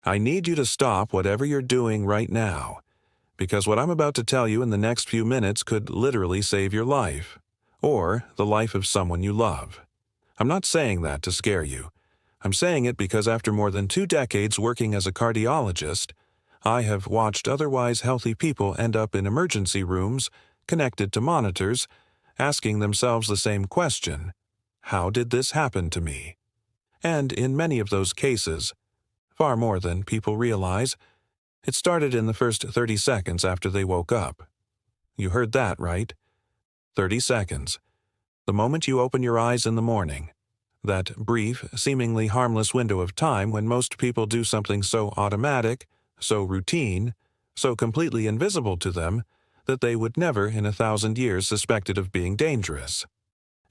I need you to stop whatever you're doing right now, because what I'm about to tell you in the next few minutes could literally save your life, or the life of someone you love. I'm not saying that to scare you. I'm saying it because after more than 2 decades working as a cardiologist, I have watched otherwise healthy people end up in emergency rooms, connected to monitors, asking themselves the same question: how did this happen to me? And in many of those cases, far more than people realize, it started in the first 30 seconds after they woke up. You heard that, right? 30 seconds. The moment you open your eyes in the morning. That brief, seemingly harmless window of time when most people do something so automatic, so routine, so completely invisible to them, that they would never in 1,000 years suspect it of being dangerous.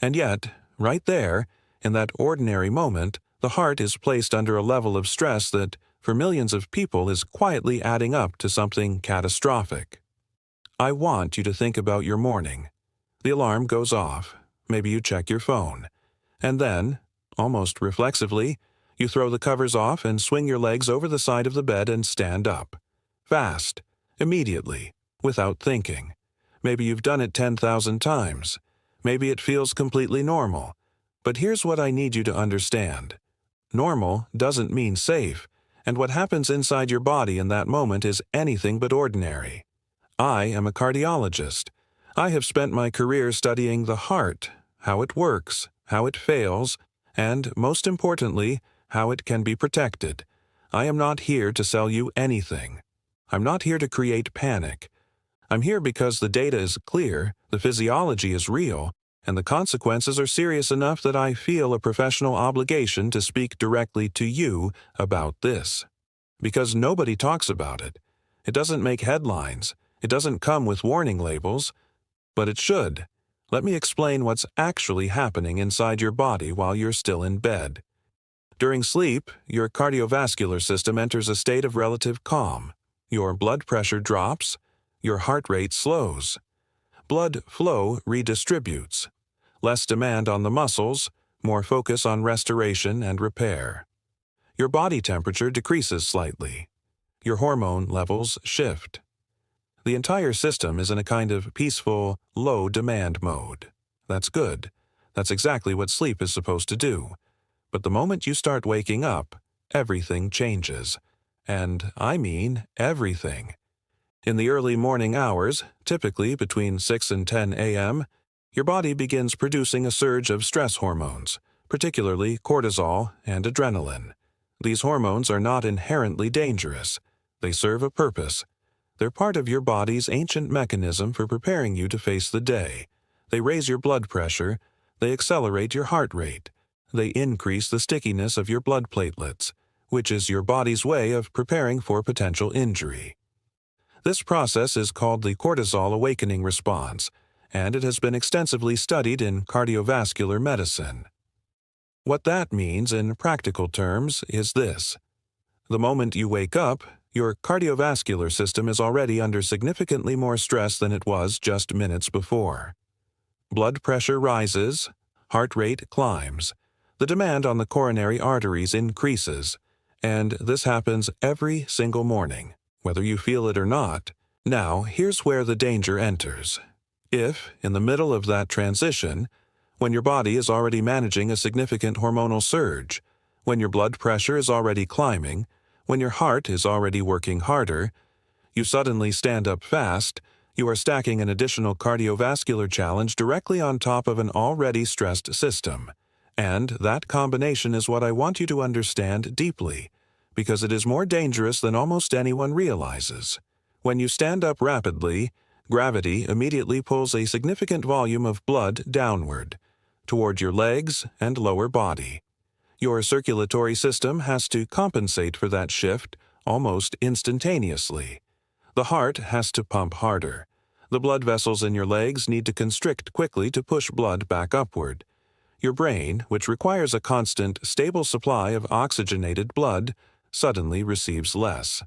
And yet, right there, in that ordinary moment, the heart is placed under a level of stress that, for millions of people, is quietly adding up to something catastrophic. I want you to think about your morning. The alarm goes off. Maybe you check your phone. And then, almost reflexively, you throw the covers off and swing your legs over the side of the bed and stand up. Fast, immediately, without thinking. Maybe you've done it 10,000 times. Maybe it feels completely normal. But here's what I need you to understand. Normal doesn't mean safe, and what happens inside your body in that moment is anything but ordinary. I am a cardiologist. I have spent my career studying the heart, how it works, how it fails, and, most importantly, how it can be protected. I am not here to sell you anything. I'm not here to create panic. I'm here because the data is clear, the physiology is real, and the consequences are serious enough that I feel a professional obligation to speak directly to you about this. Because nobody talks about it. It doesn't make headlines. It doesn't come with warning labels. But it should. Let me explain what's actually happening inside your body while you're still in bed. During sleep, your cardiovascular system enters a state of relative calm. Your blood pressure drops. Your heart rate slows. Blood flow redistributes. Less demand on the muscles, more focus on restoration and repair. Your body temperature decreases slightly. Your hormone levels shift. The entire system is in a kind of peaceful, low-demand mode. That's good. That's exactly what sleep is supposed to do. But the moment you start waking up, everything changes. And I mean everything. In the early morning hours, typically between 6 and 10 a.m., your body begins producing a surge of stress hormones, particularly cortisol and adrenaline. These hormones are not inherently dangerous. They serve a purpose. They're part of your body's ancient mechanism for preparing you to face the day. They raise your blood pressure. They accelerate your heart rate. They increase the stickiness of your blood platelets, which is your body's way of preparing for potential injury. This process is called the cortisol awakening response, and it has been extensively studied in cardiovascular medicine. What that means in practical terms is this. The moment you wake up, your cardiovascular system is already under significantly more stress than it was just minutes before. Blood pressure rises, heart rate climbs, the demand on the coronary arteries increases, and this happens every single morning, whether you feel it or not. Now, here's where the danger enters. If, in the middle of that transition, when your body is already managing a significant hormonal surge, when your blood pressure is already climbing, when your heart is already working harder, you suddenly stand up fast, you are stacking an additional cardiovascular challenge directly on top of an already stressed system. And that combination is what I want you to understand deeply, because it is more dangerous than almost anyone realizes. When you stand up rapidly, gravity immediately pulls a significant volume of blood downward, toward your legs and lower body. Your circulatory system has to compensate for that shift almost instantaneously. The heart has to pump harder. The blood vessels in your legs need to constrict quickly to push blood back upward. Your brain, which requires a constant, stable supply of oxygenated blood, suddenly receives less.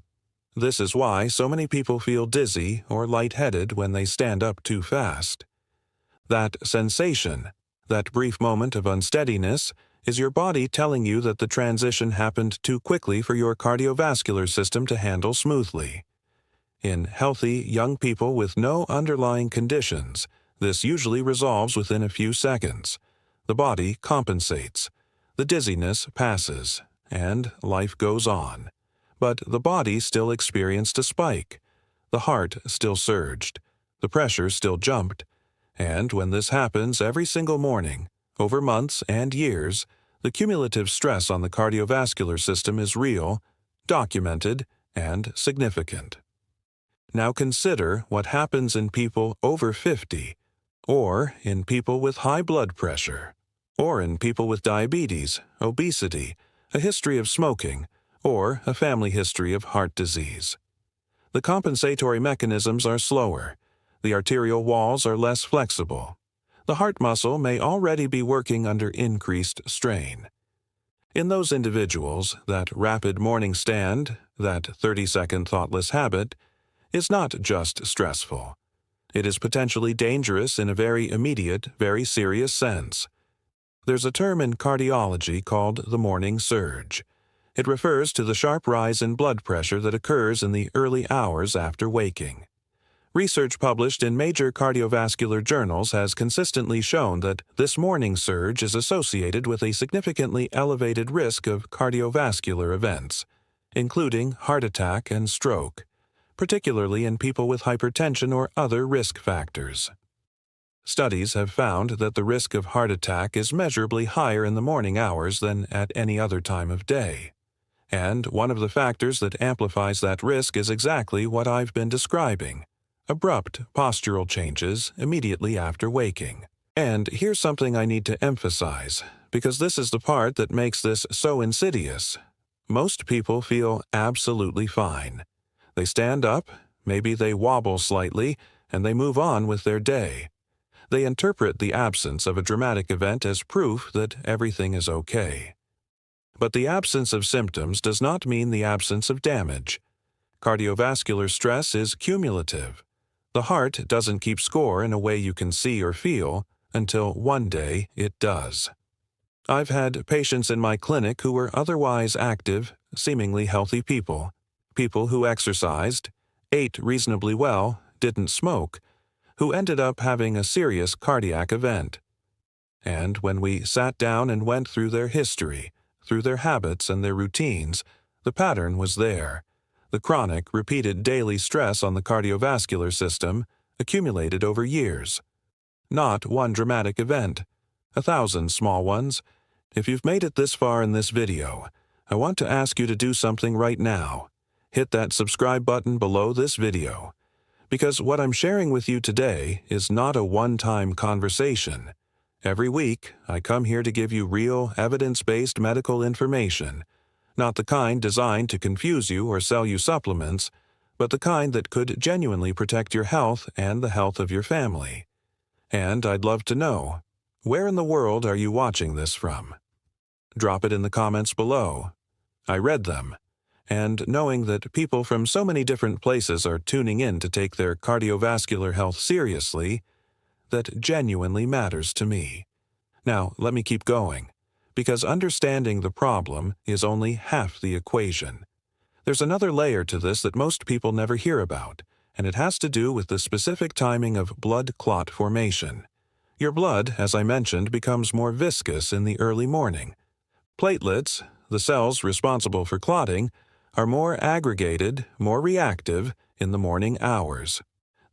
This is why so many people feel dizzy or lightheaded when they stand up too fast. That sensation, that brief moment of unsteadiness, Is your body telling you that the transition happened too quickly for your cardiovascular system to handle smoothly? In healthy, young people with no underlying conditions, this usually resolves within a few seconds. The body compensates. The dizziness passes, and life goes on. But the body still experienced a spike. The heart still surged. The pressure still jumped. And when this happens every single morning, over months and years, the cumulative stress on the cardiovascular system is real, documented, and significant. Now consider what happens in people over 50, or in people with high blood pressure, or in people with diabetes, obesity, a history of smoking, or a family history of heart disease. The compensatory mechanisms are slower. The arterial walls are less flexible. The heart muscle may already be working under increased strain. In those individuals, that rapid morning stand, that 30-second thoughtless habit, is not just stressful. It is potentially dangerous in a very immediate, very serious sense. There's a term in cardiology called the morning surge. It refers to the sharp rise in blood pressure that occurs in the early hours after waking. Research published in major cardiovascular journals has consistently shown that this morning surge is associated with a significantly elevated risk of cardiovascular events, including heart attack and stroke, particularly in people with hypertension or other risk factors. Studies have found that the risk of heart attack is measurably higher in the morning hours than at any other time of day. And one of the factors that amplifies that risk is exactly what I've been describing: abrupt postural changes immediately after waking. And here's something I need to emphasize, because this is the part that makes this so insidious. Most people feel absolutely fine. They stand up, maybe they wobble slightly, and they move on with their day. They interpret the absence of a dramatic event as proof that everything is okay. But the absence of symptoms does not mean the absence of damage. Cardiovascular stress is cumulative. The heart doesn't keep score in a way you can see or feel until one day it does. I've had patients in my clinic who were otherwise active, seemingly healthy people who exercised, ate reasonably well, didn't smoke, who ended up having a serious cardiac event. And when we sat down and went through their history, through their habits and their routines, the pattern was there. The chronic, repeated daily stress on the cardiovascular system accumulated over years. Not one dramatic event, 1,000 small ones. If you've made it this far in this video, I want to ask you to do something right now. Hit that subscribe button below this video, because what I'm sharing with you today is not a one-time conversation. Every week, I come here to give you real, evidence-based medical information, not the kind designed to confuse you or sell you supplements, but the kind that could genuinely protect your health and the health of your family. And I'd love to know, where in the world are you watching this from? Drop it in the comments below. I read them. And knowing that people from so many different places are tuning in to take their cardiovascular health seriously, that genuinely matters to me. Now, let me keep going, because understanding the problem is only half the equation. There's another layer to this that most people never hear about, and it has to do with the specific timing of blood clot formation. Your blood, as I mentioned, becomes more viscous in the early morning. Platelets, the cells responsible for clotting, are more aggregated, more reactive in the morning hours.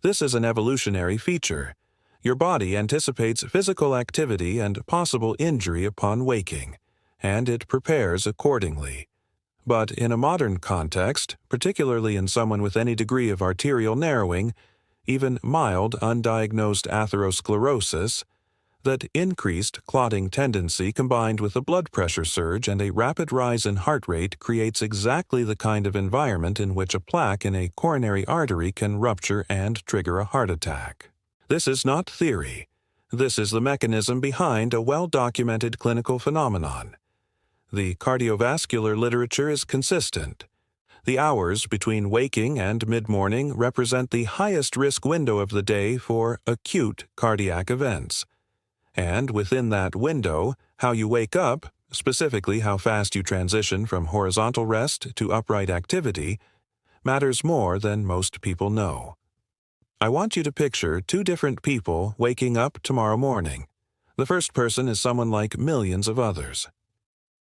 This is an evolutionary feature. Your body anticipates physical activity and possible injury upon waking, and it prepares accordingly. But in a modern context, particularly in someone with any degree of arterial narrowing, even mild undiagnosed atherosclerosis, that increased clotting tendency combined with a blood pressure surge and a rapid rise in heart rate creates exactly the kind of environment in which a plaque in a coronary artery can rupture and trigger a heart attack. This is not theory. This is the mechanism behind a well-documented clinical phenomenon. The cardiovascular literature is consistent. The hours between waking and mid-morning represent the highest risk window of the day for acute cardiac events. And within that window, how you wake up Specifically, how fast you transition from horizontal rest to upright activity matters more than most people know. I want you to picture two different people waking up tomorrow morning. The first person is someone like millions of others.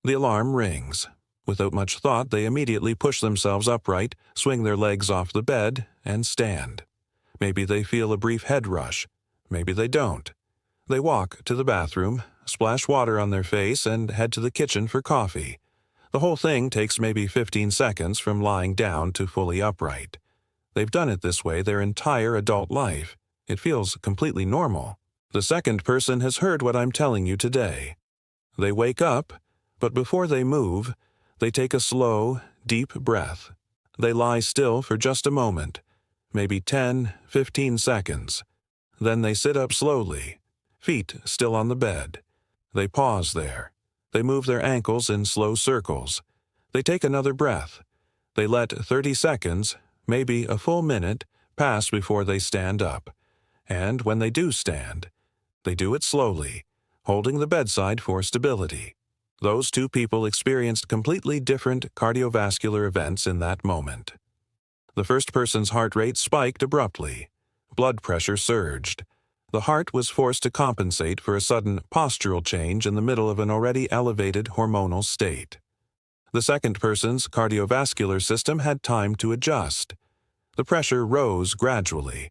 The alarm rings. Without much thought, they immediately push themselves upright, swing their legs off the bed, and stand. Maybe they feel a brief head rush. Maybe they don't. They walk to the bathroom, splash water on their face, and head to the kitchen for coffee. The whole thing takes maybe 15 seconds from lying down to fully upright. They've done it this way their entire adult life. It feels completely normal. The second person has heard what I'm telling you today. They wake up, but before they move, they take a slow, deep breath. They lie still for just a moment, maybe 10, 15 seconds. Then they sit up slowly, feet still on the bed. They pause there. They move their ankles in slow circles. They take another breath. They let 30 seconds, maybe a full minute, pass before they stand up. And when they do stand, they do it slowly, holding the bedside for stability. Those two people experienced completely different cardiovascular events in that moment. The first person's heart rate spiked abruptly. Blood pressure surged. The heart was forced to compensate for a sudden postural change in the middle of an already elevated hormonal state. The second person's cardiovascular system had time to adjust. The pressure rose gradually.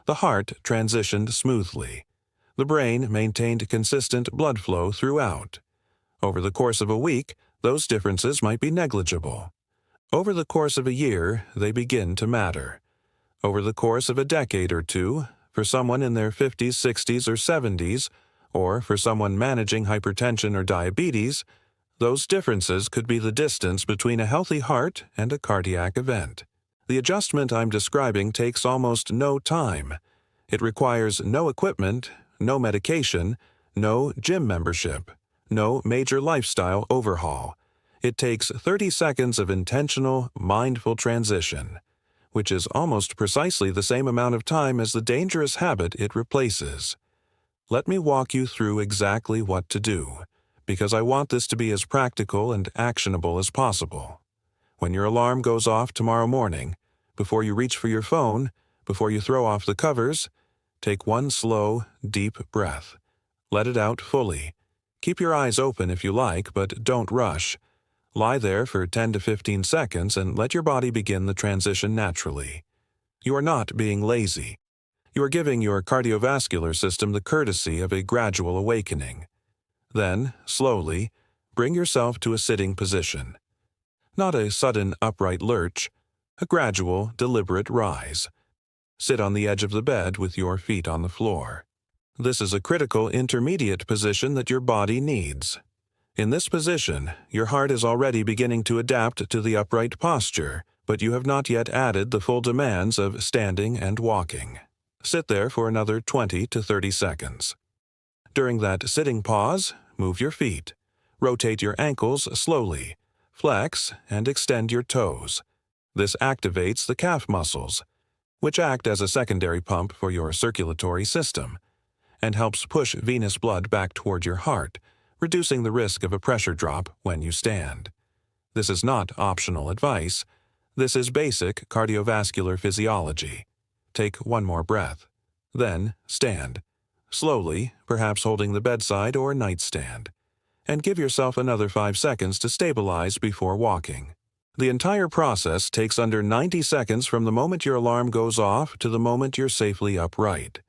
The heart transitioned smoothly. The brain maintained consistent blood flow throughout. Over the course of a week, those differences might be negligible. Over the course of a year, they begin to matter. Over the course of a decade or two, for someone in their 50s, 60s, or 70s, or for someone managing hypertension or diabetes, those differences could be the distance between a healthy heart and a cardiac event. The adjustment I'm describing takes almost no time. It requires no equipment, no medication, no gym membership, no major lifestyle overhaul. It takes 30 seconds of intentional, mindful transition, which is almost precisely the same amount of time as the dangerous habit it replaces. Let me walk you through exactly what to do, because I want this to be as practical and actionable as possible. When your alarm goes off tomorrow morning, before you reach for your phone, before you throw off the covers, take one slow, deep breath. Let it out fully. Keep your eyes open if you like, but don't rush. Lie there for 10 to 15 seconds and let your body begin the transition naturally. You are not being lazy. You are giving your cardiovascular system the courtesy of a gradual awakening. Then, slowly, bring yourself to a sitting position. Not a sudden upright lurch, a gradual, deliberate rise. Sit on the edge of the bed with your feet on the floor. This is a critical intermediate position that your body needs. In this position, your heart is already beginning to adapt to the upright posture, but you have not yet added the full demands of standing and walking. Sit there for another 20 to 30 seconds. During that sitting pause, move your feet. Rotate your ankles slowly. Flex and extend your toes. This activates the calf muscles, which act as a secondary pump for your circulatory system, and helps push venous blood back toward your heart, reducing the risk of a pressure drop when you stand. This is not optional advice. This is basic cardiovascular physiology. Take one more breath. Then stand. Slowly, perhaps holding the bedside or nightstand. And give yourself another 5 seconds to stabilize before walking. The entire process takes under 90 seconds from the moment your alarm goes off to the moment you're safely upright.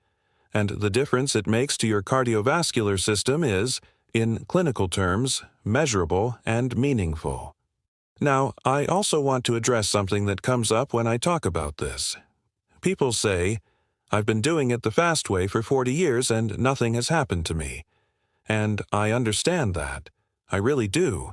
And the difference it makes to your cardiovascular system is, in clinical terms, measurable and meaningful. Now, I also want to address something that comes up when I talk about this. People say, "I've been doing it the fast way for 40 years and nothing has happened to me." And I understand that. I really do.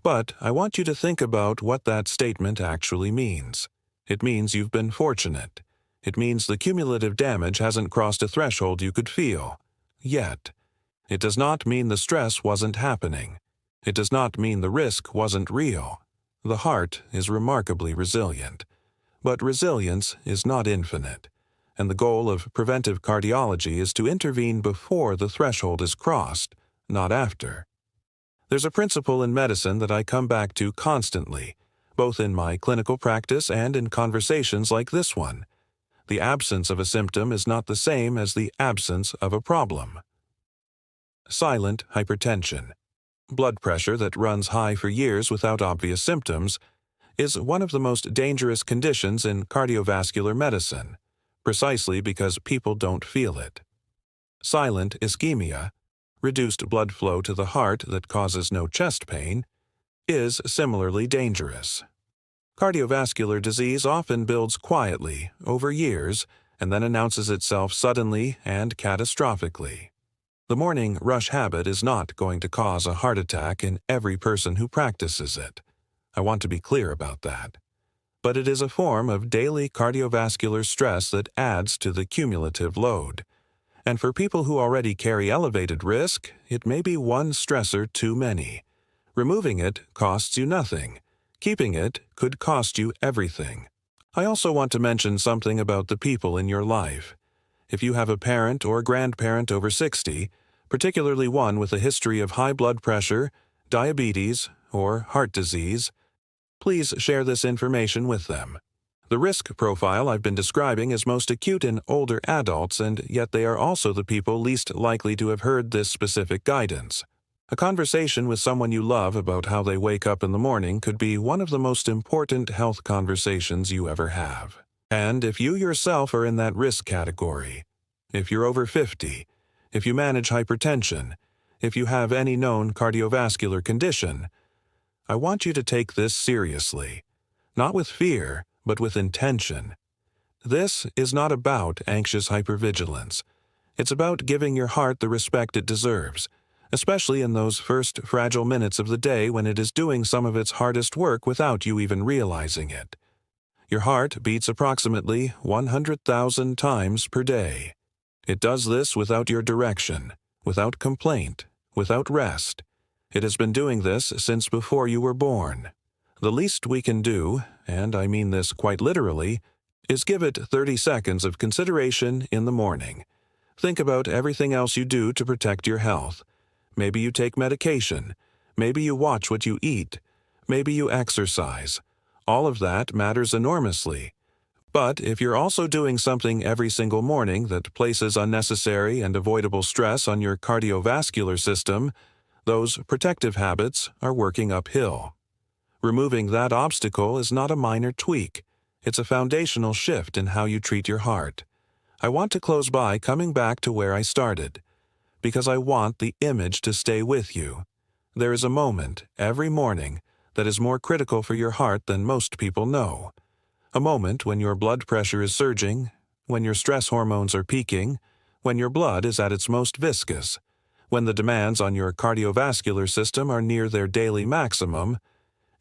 But I want you to think about what that statement actually means. It means you've been fortunate. It means the cumulative damage hasn't crossed a threshold you could feel. Yet. It does not mean the stress wasn't happening. It does not mean the risk wasn't real. The heart is remarkably resilient. But resilience is not infinite, and the goal of preventive cardiology is to intervene before the threshold is crossed, not after. There's a principle in medicine that I come back to constantly, both in my clinical practice and in conversations like this one. The absence of a symptom is not the same as the absence of a problem. Silent hypertension, blood pressure that runs high for years without obvious symptoms, is one of the most dangerous conditions in cardiovascular medicine, precisely because people don't feel it. Silent ischemia, reduced blood flow to the heart that causes no chest pain, is similarly dangerous. Cardiovascular disease often builds quietly, over years, and then announces itself suddenly and catastrophically. The morning rush habit is not going to cause a heart attack in every person who practices it. I want to be clear about that. But it is a form of daily cardiovascular stress that adds to the cumulative load. And for people who already carry elevated risk, it may be one stressor too many. Removing it costs you nothing. Keeping it could cost you everything. I also want to mention something about the people in your life. If you have a parent or grandparent over 60, particularly one with a history of high blood pressure, diabetes, or heart disease, please share this information with them. The risk profile I've been describing is most acute in older adults, and yet they are also the people least likely to have heard this specific guidance. A conversation with someone you love about how they wake up in the morning could be one of the most important health conversations you ever have. And if you yourself are in that risk category, if you're over 50, if you manage hypertension, if you have any known cardiovascular condition, I want you to take this seriously, not with fear, but with intention. This is not about anxious hypervigilance. It's about giving your heart the respect it deserves, especially in those first fragile minutes of the day when it is doing some of its hardest work without you even realizing it. Your heart beats approximately 100,000 times per day. It does this without your direction, without complaint, without rest. It has been doing this since before you were born. The least we can do, and I mean this quite literally, is give it 30 seconds of consideration in the morning. Think about everything else you do to protect your health. Maybe you take medication. Maybe you watch what you eat. Maybe you exercise. All of that matters enormously. But if you're also doing something every single morning that places unnecessary and avoidable stress on your cardiovascular system, those protective habits are working uphill. Removing that obstacle is not a minor tweak. It's a foundational shift in how you treat your heart. I want to close by coming back to where I started, because I want the image to stay with you. There is a moment every morning that is more critical for your heart than most people know. A moment when your blood pressure is surging, when your stress hormones are peaking, when your blood is at its most viscous, when the demands on your cardiovascular system are near their daily maximum,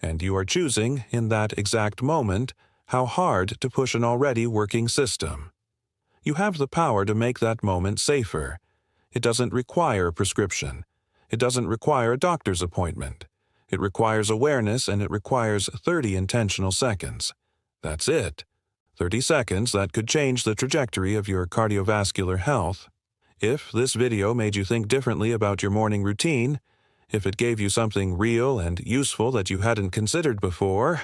and you are choosing, in that exact moment, how hard to push an already working system. You have the power to make that moment safer. It doesn't require a prescription. It doesn't require a doctor's appointment. It requires awareness, and it requires 30 intentional seconds. That's it. 30 seconds that could change the trajectory of your cardiovascular health. If this video made you think differently about your morning routine, if it gave you something real and useful that you hadn't considered before,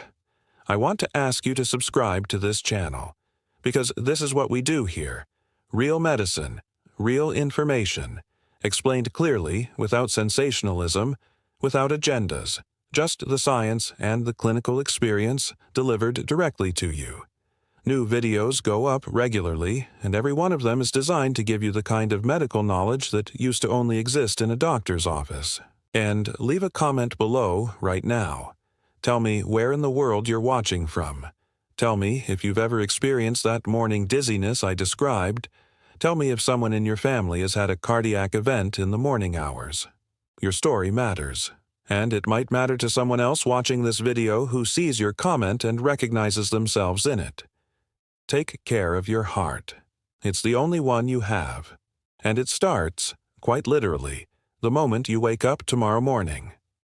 I want to ask you to subscribe to this channel, because this is what we do here. Real medicine, real information, explained clearly, without sensationalism, without agendas, just the science and the clinical experience delivered directly to you. New videos go up regularly, and every one of them is designed to give you the kind of medical knowledge that used to only exist in a doctor's office. And leave a comment below right now. Tell me where in the world you're watching from. Tell me if you've ever experienced that morning dizziness I described. Tell me if someone in your family has had a cardiac event in the morning hours. Your story matters, and it might matter to someone else watching this video who sees your comment and recognizes themselves in it. Take care of your heart. It's the only one you have. And it starts, quite literally, the moment you wake up tomorrow morning.